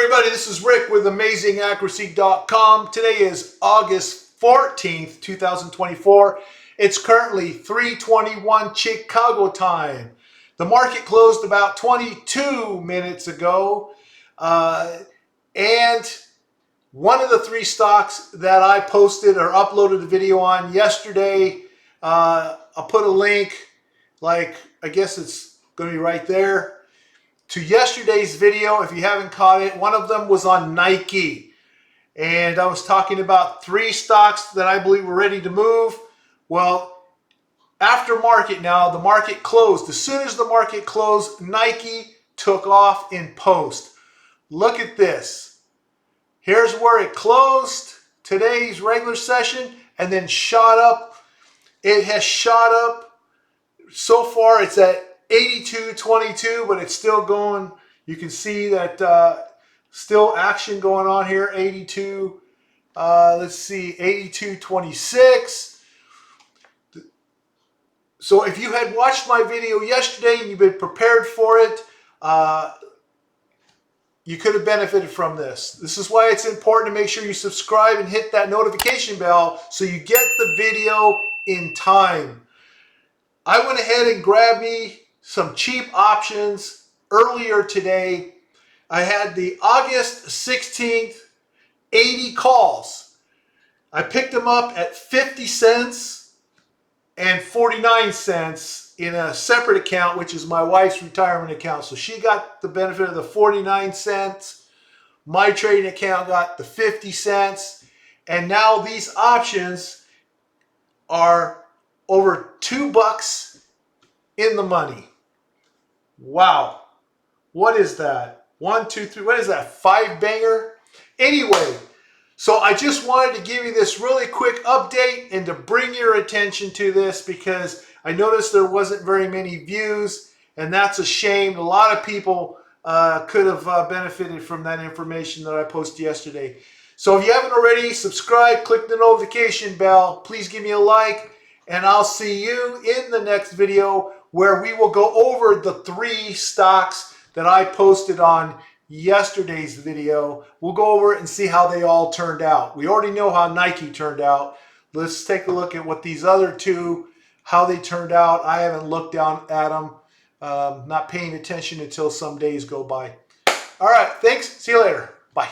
everybody, this is Rick with AmazingAccuracy.com. Today is August 14th, 2024. It's currently 3:21 Chicago time. The market closed about 22 minutes ago. And one of the three stocks that I posted or uploaded a video on yesterday, I'll put a link, I guess it's going to be right there, to yesterday's video. If you haven't caught it, one of them was on Nike. And I was talking about three stocks that I believe were ready to move. Well, after market now, the market closed. As soon as the market closed, Nike took off in post. Look at this. Here's where it closed, today's regular session, and then shot up. It has shot up. So far, it's at 82.22, but it's still going. You can see that still action going on here. 82. Let's see, 82.26. So if you had watched my video yesterday and you've been prepared for it, you could have benefited from this. This is why it's important to make sure you subscribe and hit that notification bell so you get the video in time. I went ahead and grabbed me some cheap options earlier today. I had the August 16th 80 calls. I picked them up at 50 cents and 49 cents in a separate account, which is my wife's retirement account. So she got the benefit of the 49 cents. My trading account got the 50 cents. And now these options are over $2 in the money. Wow. What is that? 1, 2, 3. What is that? 5 banger? Anyway, so I just wanted to give you this really quick update and to bring your attention to this because I noticed there wasn't very many views, and that's a shame. A lot of people could have benefited from that information that I posted yesterday. So if you haven't already, subscribe, click the notification bell. Please give me a like, and I'll see you in the next video where we will go over the three stocks that I posted on yesterday's video. We'll go over it and see how they all turned out. We already know how Nike turned out. Let's take a look at what these other two, how they turned out. I haven't looked down at them. Not paying attention until some days go by. All right, thanks. See you later. Bye.